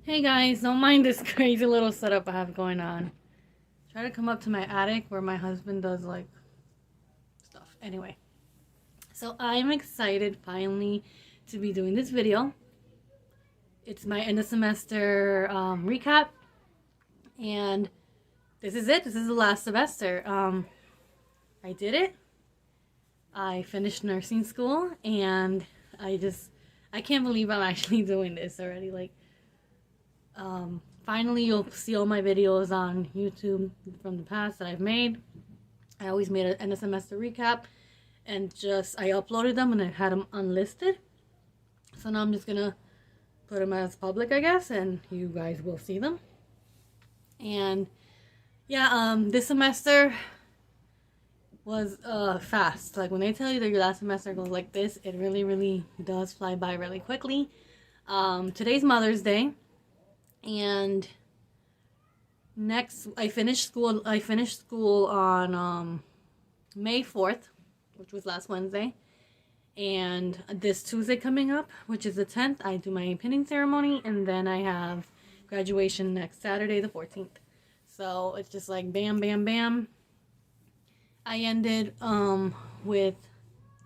Hey guys, don't mind this crazy little setup I have going on. Try to come up to my attic where my husband does like stuff. Anyway, so I'm excited finally to be doing this video. It's my end of semester recap, and this is it. This is the last semester. I did it. I finished nursing school, and I can't believe I'm actually doing this already. Finally, you'll see all my videos on YouTube from the past that I've made. I always made an end of semester recap, and I uploaded them and I had them unlisted. So now I'm just gonna put them as public, I guess, and you guys will see them. And yeah, this semester was fast. Like when they tell you that your last semester goes like this, it really, really does fly by really quickly. Today's Mother's Day. And next, I finished school on May 4th, which was last Wednesday. And this Tuesday coming up, which is the 10th, I do my pinning ceremony, and then I have graduation next Saturday, the 14th. So it's just like bam, bam, bam. I ended with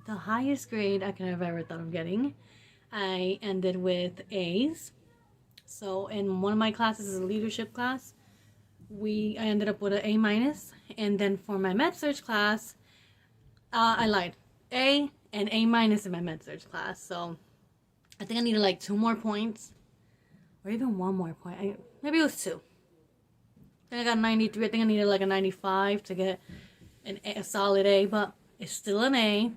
the highest grade I could have ever thought of getting. I ended with A's. So in one of my classes is a leadership class. I ended up with an A-, and then for my med-surg class, I lied. A and A- in my med-surg class. So I think I needed like 2 more points, or even 1 more point. Maybe it was 2. I think I got 93. I think I needed like a 95 to get a solid A, but it's still an A,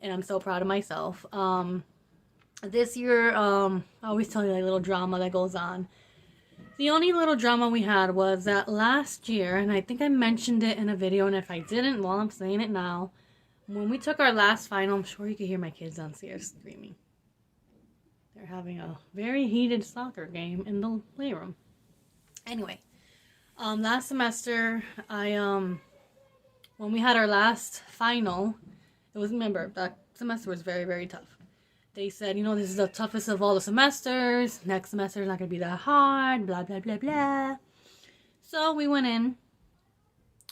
and I'm so proud of myself. This year, I always tell you like little drama that goes on. The only little drama we had was that last year, and I think I mentioned it in a video, and if I didn't, well, I'm saying it now. When we took our last final, I'm sure you can hear my kids downstairs screaming. They're having a very heated soccer game in the playroom. Anyway, last semester, when we had our last final, remember, that semester was very, very tough. They said, this is the toughest of all the semesters. Next semester is not going to be that hard. Blah, blah, blah, blah. So we went in.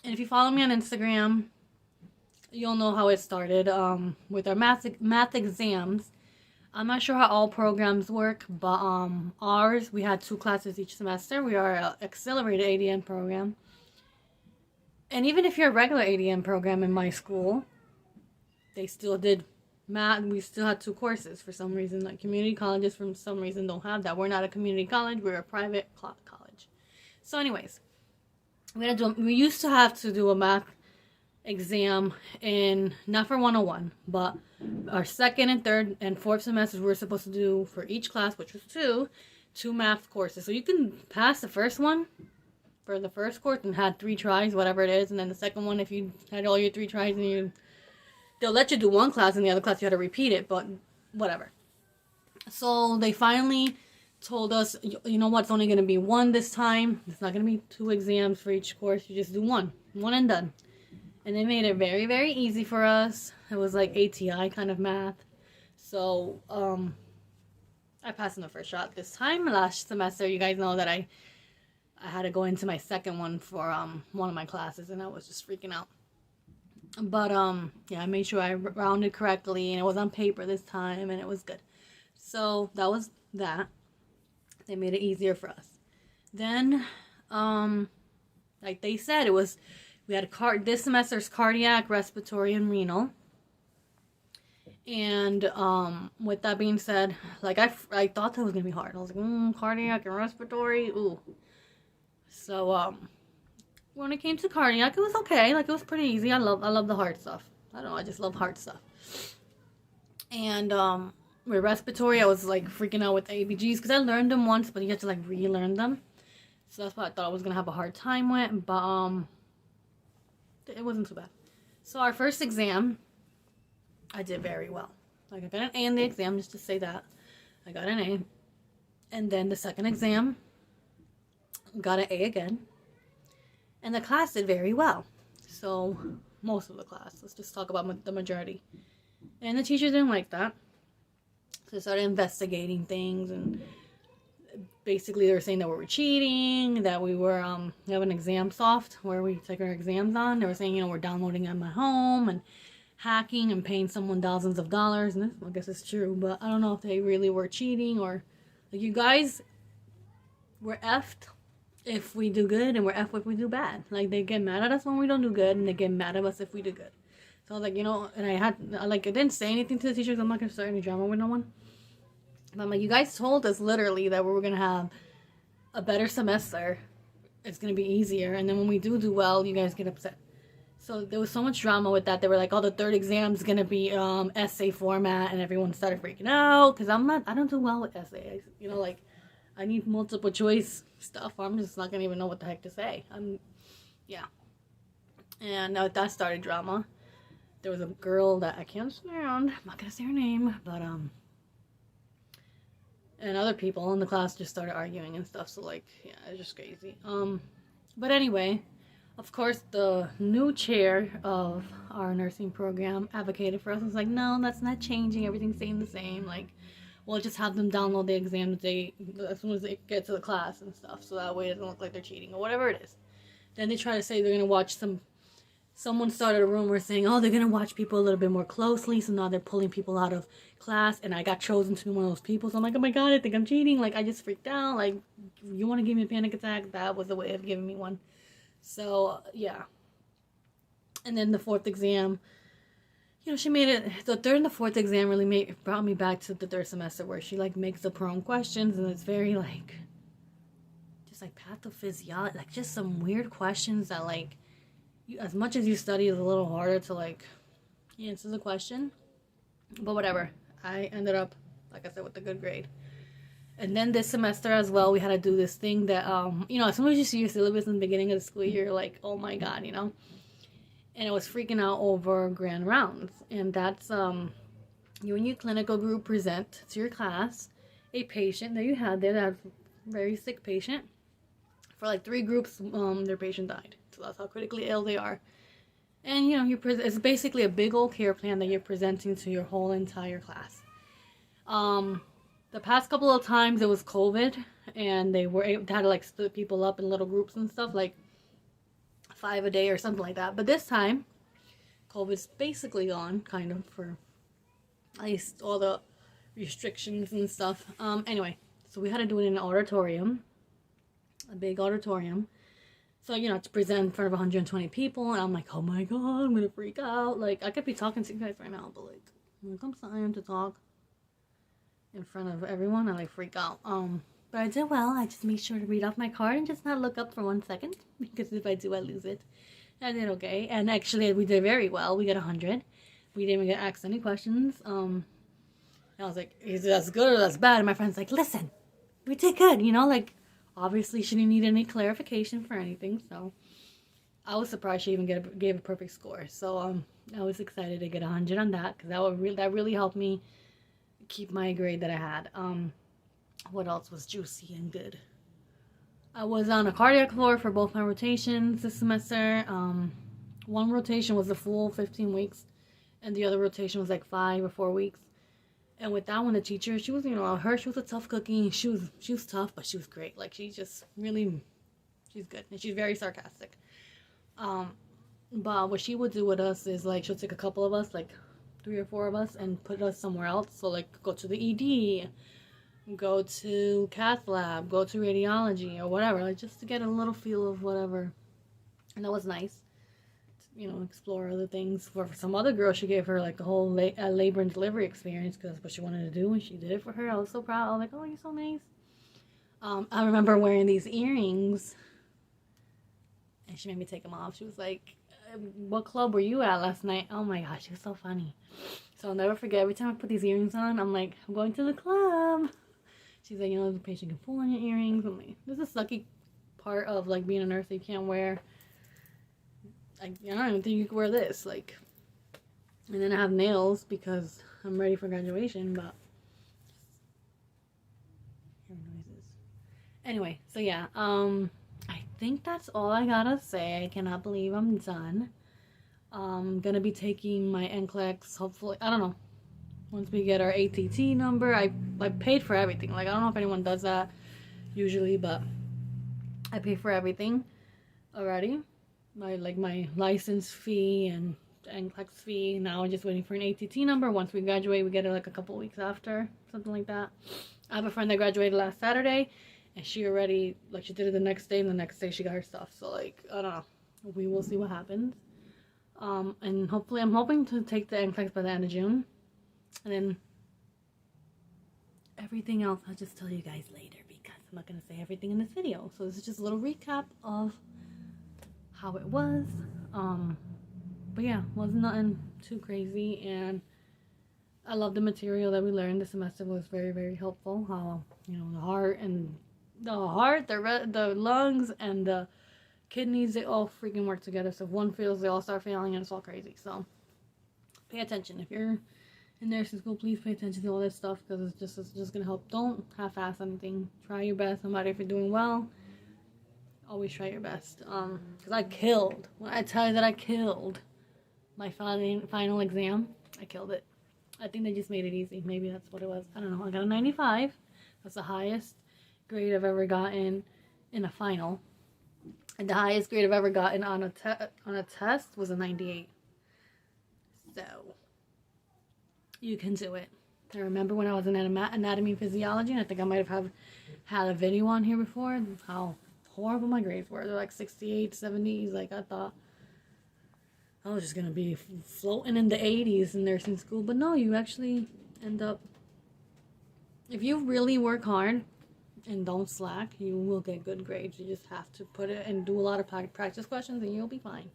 And if you follow me on Instagram, you'll know how it started with our math exams. I'm not sure how all programs work, but ours, we had 2 classes each semester. We are an accelerated ADN program. And even if you're a regular ADN program in my school, they still did math. We still had 2 courses for some reason. Like community colleges, for some reason, don't have that. We're not a community college. We're a private college. So, anyways, we used to have to do a math exam not for 101, but our second and third and fourth semesters we were supposed to do for each class, which was 2 math courses. So you can pass the first one for the first course and had 3 tries, whatever it is, and then the second one, if you had all your 3 tries and they'll let you do one class, and the other class you had to repeat it, but whatever. So they finally told us, you know what, it's only going to be 1 this time. It's not going to be 2 exams for each course. You just do 1 and done. And they made it very, very easy for us. It was like ATI kind of math. So I passed in the first shot this time. Last semester, you guys know that I had to go into my second one for one of my classes, and I was just freaking out. But yeah, I made sure I rounded correctly, and it was on paper this time, and it was good. So that was that. They made it easier for us. Then, like they said, we had this semester's cardiac, respiratory, and renal. And with that being said, like I thought that was gonna be hard. I was like, cardiac and respiratory, ooh. So when it came to cardiac, it was okay. Like, it was pretty easy. I love the hard stuff. I don't know, I just love hard stuff. And with respiratory, I was like freaking out with ABGs because I learned them once, but you have to like relearn them. So that's what I thought I was gonna have a hard time with, but it wasn't too bad. So our first exam, I did very well. Like, I got an A in the exam, just to say that. I got an A. And then the second exam, got an A again. And the class did very well. So, most of the class. Let's just talk about the majority. And the teacher didn't like that. So they started investigating things. And basically they were saying that we were cheating, that we were we have an exam soft where we take our exams on. They were saying, you know, we're downloading at my home and hacking and paying someone thousands of dollars, and this, I guess it's true, but I don't know if they really were cheating or like, you guys, we're effed if we do good and we're effed if we do bad. Like, they get mad at us when we don't do good, and they get mad at us if we do good. So I was like, you know, and I didn't say anything to the teachers. I'm not gonna start any drama with no one. But I'm like, you guys told us literally that we were gonna have a better semester. It's gonna be easier, and then when we do well, you guys get upset. So there was so much drama with that. They were like, oh, the third exam's gonna be essay format, and everyone started freaking out because I don't do well with essays. You know, like, I need multiple choice stuff. I'm just not gonna even know what the heck to say. Yeah. And that started drama. There was a girl that I can't stand. I'm not gonna say her name, but and other people in the class just started arguing and stuff. So like, yeah, it's just crazy. But anyway, of course, the new chair of our nursing program advocated for us. It's like, no, that's not changing. Everything's staying the same. Like, we'll just have them download the exam as soon as they get to the class and stuff. So that way it doesn't look like they're cheating or whatever it is. Then they try to say they're going to watch someone started a rumor saying, oh, they're going to watch people a little bit more closely. So now they're pulling people out of class. And I got chosen to be one of those people. So I'm like, oh my God, I think I'm cheating. Like, I just freaked out. Like, you want to give me a panic attack? That was a way of giving me one. So, yeah. And then the fourth exam, you know, she made it, the third and the fourth exam really brought me back to the third semester where she, like, makes up her own questions. And it's very, like, just, like, pathophysiology, like, just some weird questions that, like, as much as you study, it's a little harder to, like, answer the question. But whatever. I ended up, like I said, with a good grade. And then this semester as well, we had to do this thing that, you know, as soon as you see your syllabus in the beginning of the school year, you're like, oh my God, you know. And I was freaking out over grand rounds. And that's, you and your clinical group present to your class a patient that you had there, that very sick patient. For like 3 groups, their patient died. So that's how critically ill they are. And, you know, it's basically a big old care plan that you're presenting to your whole entire class. The past couple of times it was COVID, and they had to like split people up in little groups and stuff, like 5 a day or something like that. But this time, COVID's basically gone, kind of, for at least all the restrictions and stuff. Anyway, so we had to do it in an auditorium, a big auditorium. So, you know, to present in front of 120 people, and I'm like, oh my God, I'm gonna freak out. Like, I could be talking to you guys right now, but like, when it comes time to talk in front of everyone, I like freak out. But I did well. I just made sure to read off my card and just not look up for 1 second, because if I do, I lose it. I did okay, and actually we did very well. We got 100. We didn't even get asked any questions. And I was like, is that good or that's bad? And my friend's like, listen, we did good, you know, like, obviously she didn't need any clarification for anything, so I was surprised she even gave a perfect score. So I was excited to get 100 on that, because that really helped me keep my grade that I had. What else was juicy and good? I was on a cardiac floor for both my rotations this semester. One rotation was the full 15 weeks, and the other rotation was like 5 or 4 weeks. And with that one, the teacher, she was, you know, she was a tough cookie. She was tough, but she was great. Like, she's good, and she's very sarcastic. But what she would do with us is, like, she'll take a couple of us, like 3 or 4 of us, and put us somewhere else. So, like, go to the ED, go to cath lab, go to radiology, or whatever, like, just to get a little feel of whatever. And that was nice. You know, explore other things. For some other girl, she gave her like a whole labor and delivery experience, because that's what she wanted to do, and she did it for her. I was so proud. I was like, oh, you're so nice. I remember wearing these earrings, and she made me take them off. She was like, what club were you at last night? Oh my gosh, she was so funny. So I'll never forget, every time I put these earrings on, I'm like, I'm going to the club. She's like, you know, the patient can pull on your earrings. I'm like, this is a sucky part of like being a nurse that you can't wear. I don't even think you could wear this, like, and then I have nails because I'm ready for graduation, but noises. Anyway, so yeah, I think that's all I gotta say. I cannot believe I'm done. I'm gonna be taking my NCLEX, hopefully, I don't know, once we get our ATT number. I paid for everything. Like, I don't know if anyone does that. usually, but I pay for everything already. My license fee and NCLEX fee. Now I'm just waiting for an ATT number. Once we graduate, we get it like a couple weeks after, something like that. I have a friend that graduated last Saturday, and she already, like, she did it the next day, and the next day she got her stuff. So, like, I don't know. We will see what happens. And hopefully, I'm hoping to take the NCLEX by the end of June. And then everything else, I'll just tell you guys later, because I'm not going to say everything in this video. So this is just a little recap of how it was. But yeah, wasn't nothing too crazy, and I love the material that we learned this semester. Was very, very helpful. How, you know, the heart, the lungs, and the kidneys, they all freaking work together. So if one fails, they all start failing, and it's all crazy. So pay attention. If you're in nursing school, please pay attention to all this stuff, because it's just gonna help. Don't half-ass anything. Try your best, no matter if you're doing well. Always try your best. Because I killed. When I tell you that I killed my final exam, I killed it. I think they just made it easy. Maybe that's what it was. I don't know. I got a 95. That's the highest grade I've ever gotten in a final. And the highest grade I've ever gotten on a test was a 98. So, you can do it. I remember when I was in anatomy and physiology, and I think I might have had a video on here before, how horrible my grades were. They're like 68, 70s. Like, I thought I was just gonna be floating in the 80s in nursing school, but no, you actually end up, if you really work hard and don't slack, you will get good grades. You just have to put it and do a lot of practice questions, and you'll be fine.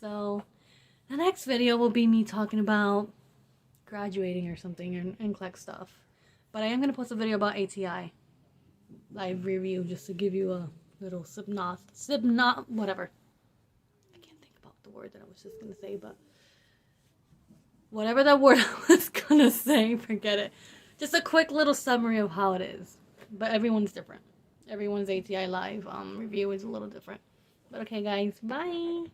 So the next video will be me talking about graduating or something, and NCLEX stuff. But I am gonna post a video about ATI live review, just to give you a little whatever. Word that I was just gonna say, but whatever that word I was gonna say, forget it. Just a quick little summary of how it is. But everyone's different. Everyone's ATI live review is a little different. But okay, guys, bye.